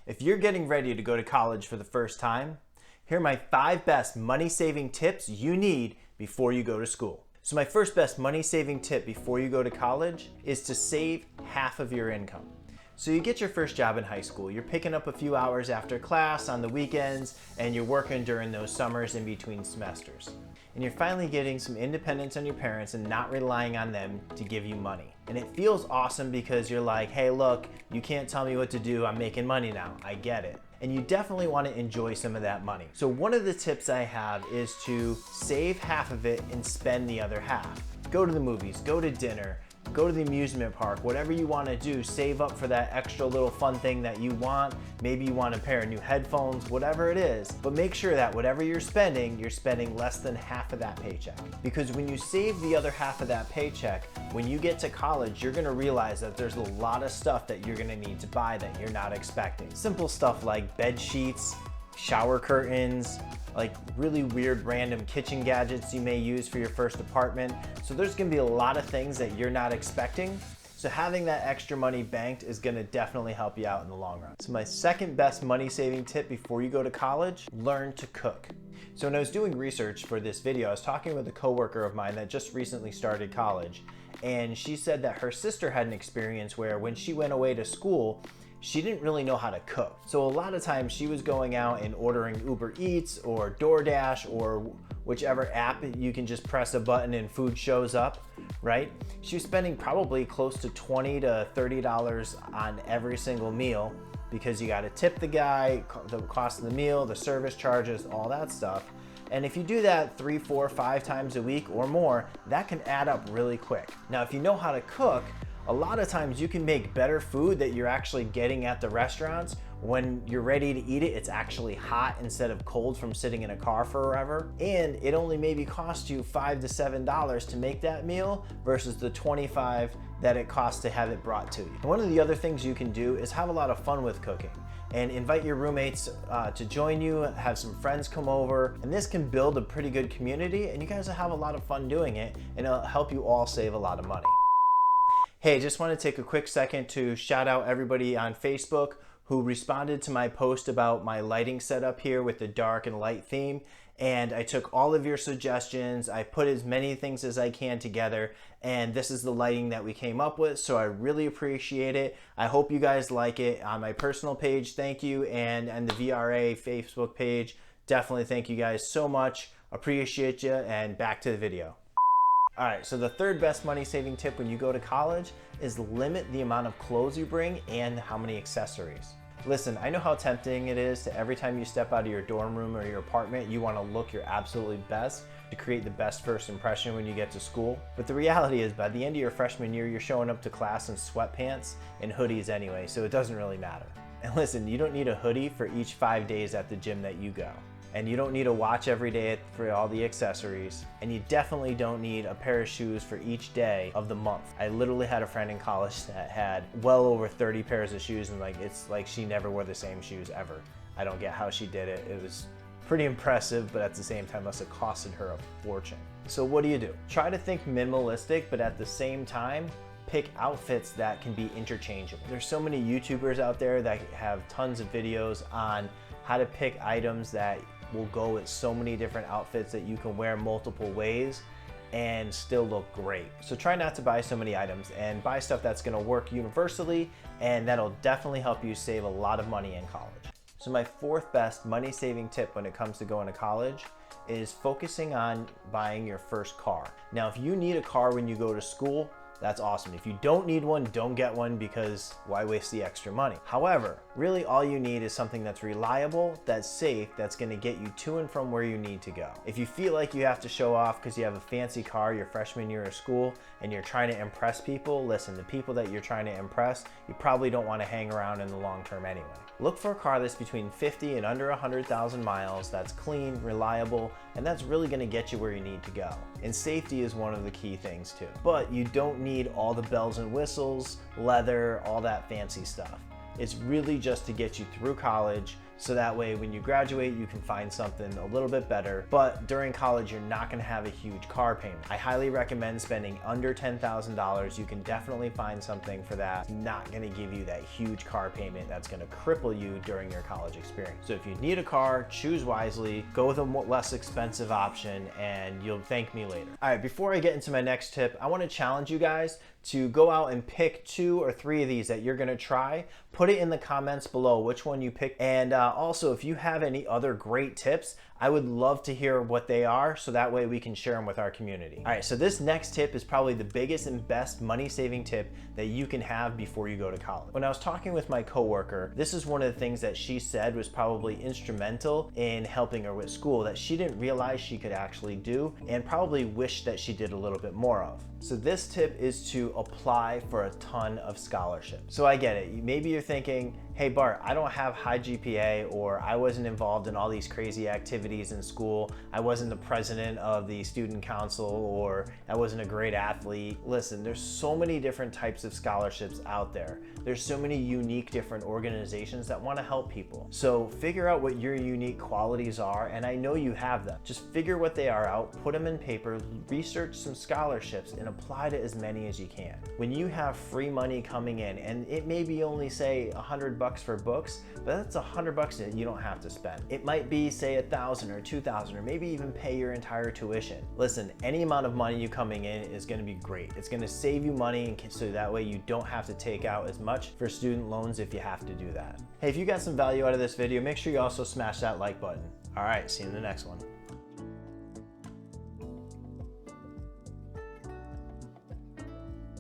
If you're getting ready to go to college for the first time, here are my 5 best money-saving tips you need before you go to school. So my first best money-saving tip before you go to college is to save half of your income. So you get your first job in high school, you're picking up a few hours after class on the weekends, and you're working during those summers in between semesters. And you're finally getting some independence on your parents and not relying on them to give you money. And it feels awesome because you're like, hey look, you can't tell me what to do, I'm making money now, I get it. And you definitely want to enjoy some of that money. So one of the tips I have is to save half of it and spend the other half. Go to the movies, go to dinner, go to the amusement park, whatever you want to do, save up for that extra little fun thing that you want. Maybe you want a pair of new headphones, whatever it is, but make sure that whatever you're spending less than half of that paycheck. Because when you save the other half of that paycheck, when you get to college, you're gonna realize that there's a lot of stuff that you're gonna need to buy that you're not expecting. Simple stuff like bed sheets, shower curtains, like really weird random kitchen gadgets you may use for your first apartment. So there's gonna be a lot of things that you're not expecting. So having that extra money banked is gonna definitely help you out in the long run. So my second best money saving tip before you go to college, learn to cook. So when I was doing research for this video, I was talking with a coworker of mine that just recently started college. And she said that her sister had an experience where when she went away to school, she didn't really know how to cook. So a lot of times she was going out and ordering Uber Eats or DoorDash or whichever app you can just press a button and food shows up, right? She was spending probably close to $20 to $30 on every single meal because you gotta tip the guy, the cost of the meal, the service charges, all that stuff. And if you do that 3, 4, 5 times a week or more, that can add up really quick. Now, if you know how to cook, a lot of times you can make better food that you're actually getting at the restaurants. When you're ready to eat it, it's actually hot instead of cold from sitting in a car forever. And it only maybe costs you $5 to $7 to make that meal versus the $25 that it costs to have it brought to you. And one of the other things you can do is have a lot of fun with cooking and invite your roommates to join you, have some friends come over, and this can build a pretty good community and you guys will have a lot of fun doing it and it'll help you all save a lot of money. Hey, just want to take a quick second to shout out everybody on Facebook who responded to my post about my lighting setup here with the dark and light theme. And I took all of your suggestions, I put as many things as I can together, and this is the lighting that we came up with, so I really appreciate it. I hope you guys like it. On my personal page, thank you, and on the VRA Facebook page, definitely thank you guys so much. Appreciate you, and back to the video. All right, so the third best money saving tip when you go to college is limit the amount of clothes you bring and how many accessories. Listen, I know how tempting it is to every time you step out of your dorm room or your apartment, you want to look your absolutely best to create the best first impression when you get to school. But the reality is by the end of your freshman year, you're showing up to class in sweatpants and hoodies anyway, so it doesn't really matter. And listen, you don't need a hoodie for each 5 days at the gym that you go. And you don't need a watch every day for all the accessories. And you definitely don't need a pair of shoes for each day of the month. I literally had a friend in college that had well over 30 pairs of shoes and it's like she never wore the same shoes ever. I don't get how she did it. It was pretty impressive, but at the same time must have costed her a fortune. So what do? Try to think minimalistic, but at the same time, pick outfits that can be interchangeable. There's so many YouTubers out there that have tons of videos on how to pick items that will go with so many different outfits that you can wear multiple ways and still look great. So try not to buy so many items and buy stuff that's gonna work universally, and that'll definitely help you save a lot of money in college. So my fourth best money saving tip when it comes to going to college is focusing on buying your first car. Now, if you need a car when you go to school, that's awesome. If you don't need one, don't get one because why waste the extra money? However, really all you need is something that's reliable, that's safe, that's gonna get you to and from where you need to go. If you feel like you have to show off because you have a fancy car your freshman year of school and you're trying to impress people, listen, the people that you're trying to impress, you probably don't wanna hang around in the long term anyway. Look for a car that's between 50 and under 100,000 miles, that's clean, reliable, and that's really gonna get you where you need to go. And safety is one of the key things too. But you don't need all the bells and whistles, leather, all that fancy stuff. It's really just to get you through college, so that way when you graduate you can find something a little bit better. But during college you're not going to have a huge car payment. I highly recommend spending under $10,000. You can definitely find something for that. It's not going to give you that huge car payment that's going to cripple you during your college experience. So if you need a car, choose wisely, go with a less expensive option, and you'll thank me later. All right, before I get into my next tip, I want to challenge you guys to go out and pick 2 or 3 of these that you're gonna try. Put it in the comments below which one you picked. And also, if you have any other great tips, I would love to hear what they are, so that way we can share them with our community. All right, so this next tip is probably the biggest and best money saving tip that you can have before you go to college. When I was talking with my coworker, this is one of the things that she said was probably instrumental in helping her with school, that she didn't realize she could actually do and probably wished that she did a little bit more of. So this tip is to apply for a ton of scholarships. So I get it. Maybe you're thinking, hey Bart, I don't have high GPA, or I wasn't involved in all these crazy activities in school. I wasn't the president of the student council, or I wasn't a great athlete. Listen, there's so many different types of scholarships out there. There's so many unique different organizations that want to help people. So figure out what your unique qualities are, and I know you have them. Just figure what they are out, put them in paper, research some scholarships, and apply to as many as you can. When you have free money coming in, and it may be only say $100 for books, but that's $100 that you don't have to spend. It might be say $1,000 or $2,000, or maybe even pay your entire tuition. Listen, any amount of money you coming in is going to be great. It's going to save you money, so that way you don't have to take out as much for student loans if you have to do that. Hey, if you got some value out of this video, make sure you also smash that like button. All right, see you in the next one.